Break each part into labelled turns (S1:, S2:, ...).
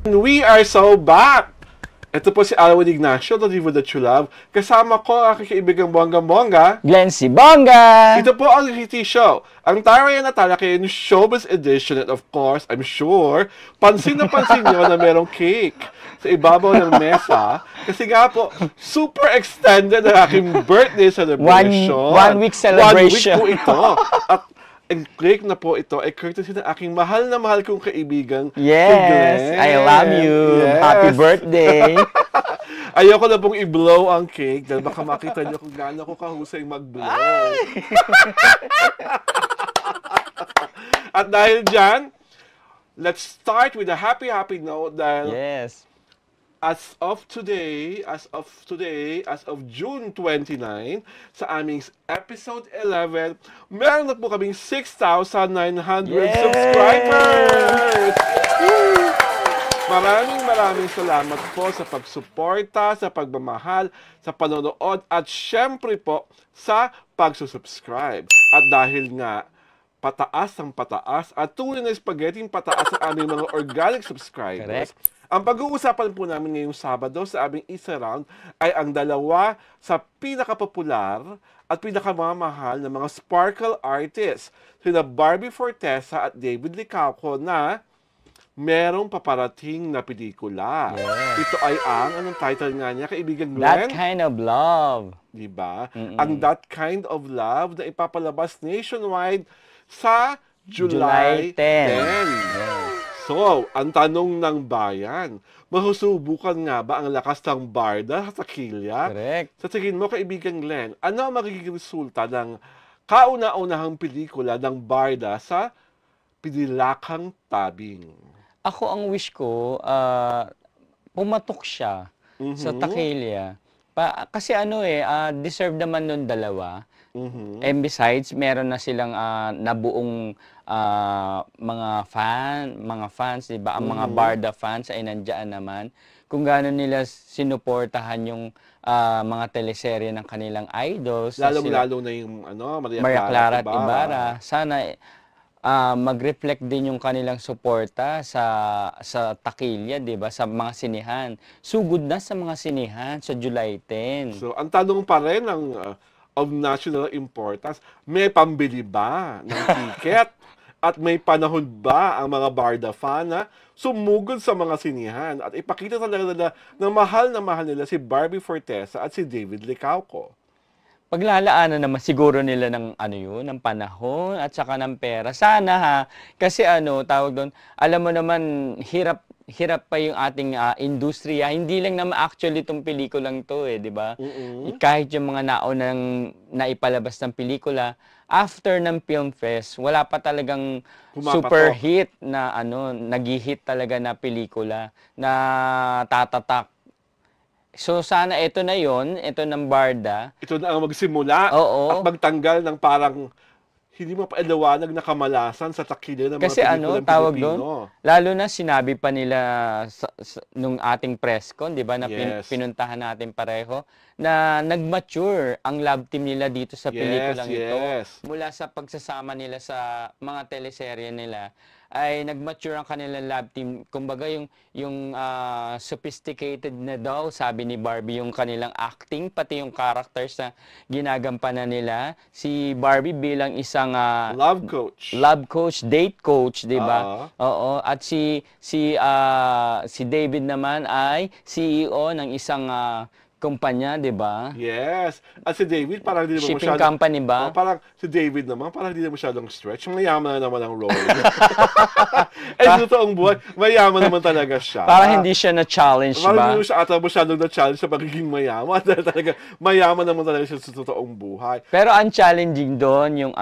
S1: We are so back! Ito po si Alwin Ignacio, the Diva That You Love. Kasama ko ang aking kaibigang bonggang-bongga,
S2: Glenn si Bongga!
S1: Ito po ang Hiti Show. Ang Tarayan na Talakayin Showbiz Edition. And of course, I'm sure, pansin na pansin nyo na merong cake sa ibabaw ng mesa. Kasi nga po, super extended ang aking birthday celebration.
S2: One week celebration.
S1: 1 week po ito. At ang cake na po ito ay courtesy ng aking mahal na mahal kong kaibigan.
S2: Yes, I love you.
S1: Yes.
S2: Happy birthday.
S1: Ayoko na pong i-blow ang cake dahil baka makita niyo kung gaano ako kahusay mag-blow. At dahil dyan, let's start with a happy note dahil
S2: Yes.
S1: as of June 29, sa aming episode 11, meron na po kaming 6,900
S2: Yay!
S1: subscribers! Woo! Maraming salamat po sa pagsuporta, sa pagmamahal, sa panonood, at syempre po sa pagsusubscribe. At dahil nga, pataas ang pataas at tunay na spaghetti pataas ang aming mga organic subscribers.
S2: Correct.
S1: Ang pag-uusapan po namin ngayong Sabado sa aming Isa Round ay ang dalawa sa pinakapopular at pinakamamahal na mga sparkle artists, sina Barbie Fortesa at David Licauco, na merong paparating na pelikula.
S2: Yes.
S1: Ito ay anong title nga niya, kaibigan Glenn?
S2: That Kind of Love.
S1: Diba? Ang That Kind of Love na ipapalabas nationwide sa July 10.
S2: Yes.
S1: So, ang tanong ng bayan, mahusubukan nga ba ang lakas ng Barda sa Takilya?
S2: Correct.
S1: Sa tingin mo, kaibigan Glenn, ano ang magiging resulta ng kauna-unahang pelikula ng Barda sa Pinilakang Tabing?
S2: Ako ang wish ko, pumatok siya sa Takilya. Kasi deserve naman nun dalawa. And besides, meron na silang nabuong mga fans, diba? Ang mga Barda fans ay nandiyan naman. Kung gaano nila sinuportahan yung mga teleserye ng kanilang idols.
S1: Lalo na yung
S2: Maria Clara at Ibarra. Sana mag-reflect din yung kanilang suporta sa Takilya, diba? Sa mga sinihan. Sugod na sa mga sinihan sa July 10.
S1: So, ang tanong pa rin of national importance, may pambili ba ng ticket? At may panahon ba ang mga Barda fan na sumugod sa mga sinihan at ipakita talaga nila na mahal nila si Barbie Fortesa at si David Licauco?
S2: Paglalaanan naman siguro nila ng ng panahon at saka ng pera. Sana kasi tawag doon, alam mo naman, hirap pa yung ating industriya. Hindi lang naman actually itong pelikulang to di ba? Kahit yung mga naunang naipalabas ng pelikula, after ng Film Fest, wala pa talagang super hit na nag-hit talaga na pelikula na tatatak. So sana ito na yon, ito ng Barda.
S1: Ito na ang magsimula at magtanggal ng parang hindi mapaliwanag na kamalasan sa Takilya ng mga
S2: kasi
S1: pelikulang
S2: tawag
S1: Pilipino.
S2: doon, lalo na sinabi pa nila nung ating press con, di ba, na
S1: Yes.
S2: pinuntahan natin pareho, na nag-mature ang love team nila dito sa pelikulang ito. Mula sa pagsasama nila sa mga teleserye nila, ay nag-mature ang kanilang love team. Kumbaga yung sophisticated na daw, sabi ni Barbie, yung kanilang acting, pati yung characters na ginagampanan nila. Si Barbie bilang isang
S1: love coach,
S2: date coach, 'di ba? Oo. At si David naman ay CEO ng isang kumpanya, 'di ba?
S1: Yes. At si David parang hindi naman
S2: shipping company ba?
S1: Parang si David naman parang hindi naman masyadong stretch. Mayaman na naman ang role. Sa totoong buhay, mayaman naman talaga siya.
S2: Parang hindi siya na-challenge ba?
S1: Parang hindi siya masyadong na-challenge sa pagiging mayaman. Talaga, mayaman naman talaga siya sa totoong buhay.
S2: Pero ang challenging doon yung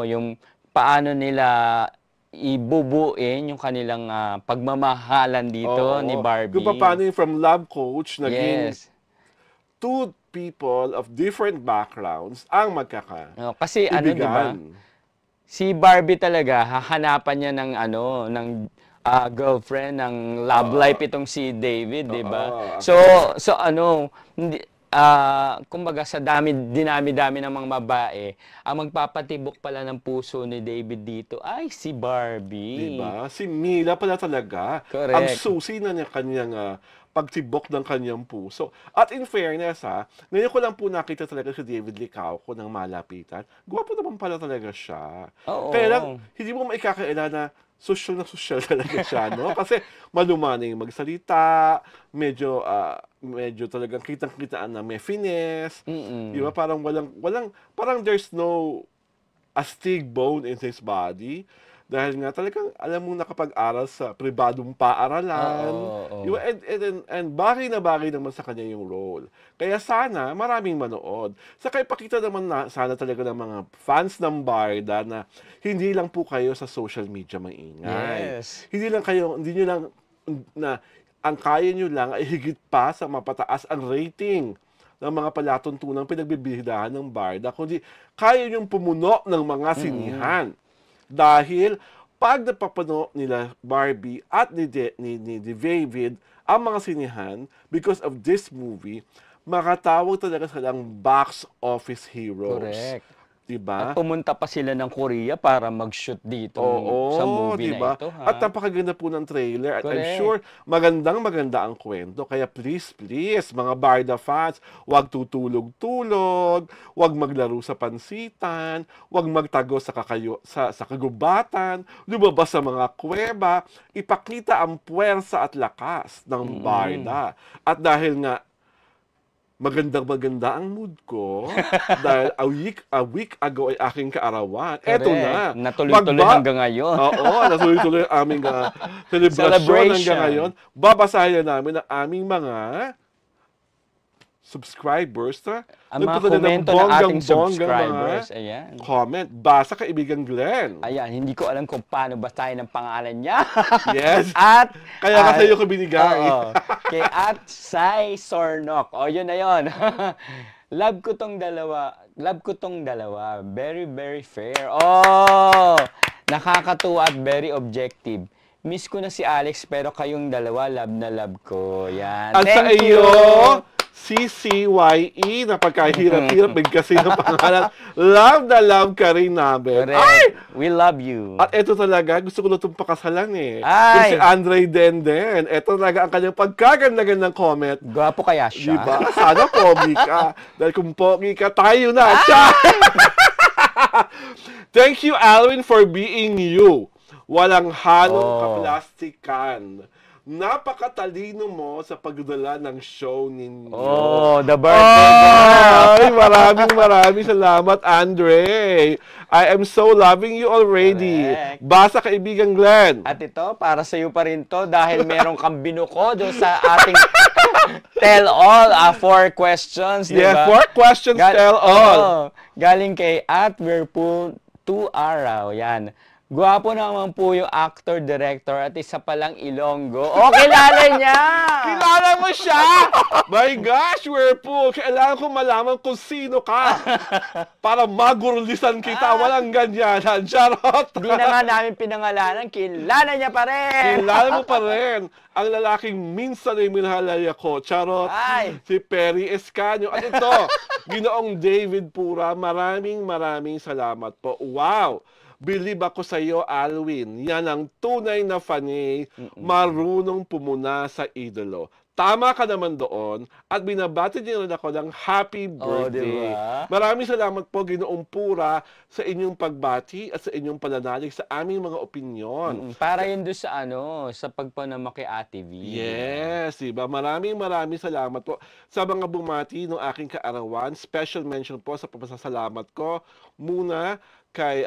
S2: yung paano nila ibubuin yung kanilang pagmamahalan dito ni Barbie.
S1: Kung paano yung from love coach naging two people of different backgrounds ang
S2: kasi diba? Si Barbie talaga hahanapan niya ng girlfriend ng love life itong si David, 'di ba? So kumbaga sa dinami-dami ng mga babae, ang magpapatibok pala ng puso ni David dito ay si Barbie.
S1: Diba? Si Mila pala talaga.
S2: Correct.
S1: Ang susi na niya kanyang pagtibok ng kanyang puso. At in fairness, ngayon ko lang po nakita talaga si David Licauco ng malapitan. Gwapo naman pala talaga siya.
S2: Oo.
S1: Kaya lang, hindi mo maikakaila na social talaga siya, no? Kasi malumanay magsalita, medyo talagang kitang-kitaan na may finesse. Di ba? Parang parang there's no astig bone in his body. Dahil nga talagang alam mo nakapag-aral sa pribadong paaralan.
S2: Oo.
S1: And bagay na bagay naman sa kanya yung role. Kaya sana maraming manood. Saka ipakita naman sana talaga ng mga fans ng Barda na hindi lang po kayo sa social media maingay.
S2: Yes.
S1: Hindi nyo lang na ang kaya nyo lang ay higit pa sa mapataas ang rating ng mga palatuntunang pinagbibidahan ng Barda, kundi kaya nyong pumuno ng mga sinihan. Dahil pag napapano nila Barbie at ni David ang mga sinihan, because of this movie, makatawag talaga silang box office heroes.
S2: Correct.
S1: Diba?
S2: At pumunta pa sila ng Korea para mag-shoot dito sa movie
S1: diba?
S2: na ito.
S1: At napakaganda po ng trailer. At I'm
S2: Correct.
S1: sure maganda ang kwento. Kaya please, mga Barda fans, huwag tutulog-tulog, huwag maglaro sa pansitan, huwag magtago sa kagubatan, lumabas sa mga kuweba, ipakita ang puwersa at lakas ng Barda. At dahil nga maganda ang mood ko dahil a week ago ay aking kaarawan. Eto na.
S2: Natuloy-tuloy hanggang ngayon.
S1: Oo, natuloy-tuloy ang aming celebration hanggang ngayon. Babasahin na namin ang aming mga subscribers
S2: ang mga komento ng ating subscribers. Ayan.
S1: Comment. Basa kaibigan Glenn.
S2: Ayan, hindi ko alam kung paano basahin ang pangalan niya.
S1: Yes.
S2: At
S1: kaya kasi yung ko binigay.
S2: Kay Sai Sornok. Yun na yun. Love ko tong dalawa. Very, very fair. Nakakatuwa at very objective. Miss ko na si Alex pero kayong dalawa, love na love ko. Yan.
S1: At sa
S2: Thank you.
S1: iyo, CCYE, na pagkahirap-hirap kasi ng pangalan. Love na love ka rin namin.
S2: Correct.
S1: Ay!
S2: We love you.
S1: At ito talaga, gusto ko na itong pakasalan eh.
S2: Ay!
S1: Yung si Andre Denden. Ito talaga ang kanyang pagkaganda-gandang comment.
S2: Gwapo kaya siya?
S1: Diba? Sana pogi ka. Dahil kung pogi ka, tayo na. Thank you, Alwin, for being you. Walang halong kaplastikan. Napakatalino mo sa pagdala ng show ninyo.
S2: The birthday.
S1: Ay, maraming salamat, Andre. I am so loving you already.
S2: Correct.
S1: Basa kaibigan Glenn.
S2: At ito, para sa iyo pa rin to dahil meron kang binuko doon sa ating tell all, 4 questions, di ba?
S1: 4 questions tell all.
S2: Galing kay @Whirlpool 2 Araw. Yan. Gwapo naman po yung actor, director, at isa palang Ilonggo. Kilala niya!
S1: Kilala mo siya! My gosh, Whirlpool! Kailangan ko malaman kung sino ka para magurlisan kita. Walang ganyanan. Charot!
S2: Di na nga namin pinangalanan. Kilala niya pa rin!
S1: Kilala mo pa rin ang lalaking minsan ay minhalay ako. Charot!
S2: Ay.
S1: Si Perry Escanio. At ito, Ginoong David Pura, maraming salamat po. Wow! Believe ako sa iyo, Alwin. Yan ang tunay na fanay, marunong pumuna sa idolo. Tama ka naman doon at binabati niyo rin ako ng happy birthday.
S2: Diba?
S1: Maraming salamat po, Ginoong Pura, sa inyong pagbati at sa inyong pananalig sa aming mga opinyon.
S2: Para yun doon sa sa pagpanama kay Ate V.
S1: Yes, diba? Maraming salamat po sa mga bumati ng aking kaarawan. Special mention po sa papasasalamat ko muna kay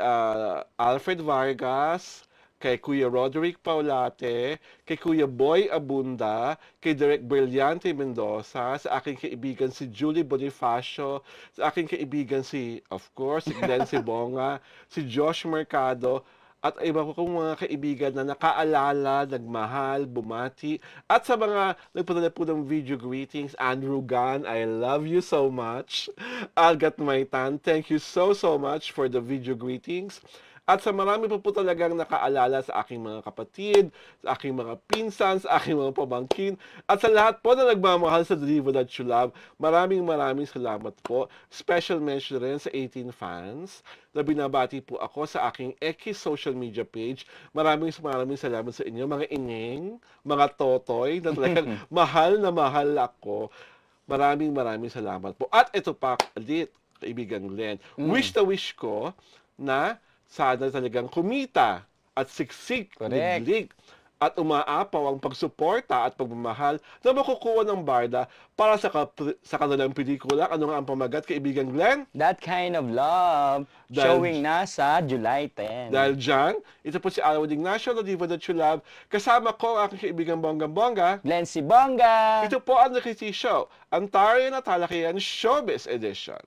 S1: Alfred Vargas, kay Kuya Roderick Paulate, kay Kuya Boy Abunda, kay Direk Brillante Mendoza, sa aking kaibigan si Julie Bonifacio, sa aking kaibigan of course, si Glenn Sibonga, si Josh Mercado, at iba ko kong mga kaibigan na nakaalala, nagmahal, bumati, at sa mga nagpadala po ng video greetings, Andrew Gan, I love you so much. Algat Maitan, thank you so much for the video greetings. At sa marami po talagang nakaalala sa aking mga kapatid, sa aking mga pinsan, sa aking mga pamangkin, at sa lahat po na nagmamahal sa Deliver That You Love, maraming salamat po. Special mention rin sa 18 fans na binabati po ako sa aking X social media page. Maraming salamat sa inyo, mga ineng, mga totoy, na talagang mahal na mahal ako. Maraming salamat po. At ito pa, ulit, kaibigan Glenn, wish na wish ko na sana talagang kumita at siksik,
S2: Correct.
S1: liglig, at umaapaw ang pagsuporta at pagmamahal na makukuha ng Barda para sa kanilang pelikula. Ano nga ang pamagat, kaibigan Glenn?
S2: That Kind of Love, showing na sa July 10.
S1: Dahil dyan, ito po si Alwin Ignacio, na Diva That You Love. Kasama ko ang aking kaibigan Bonggang-Bongga.
S2: Glenn Sibonga!
S1: Ito po ang Nakiti Show, ang Tarya na Talakayan Showbiz Edition.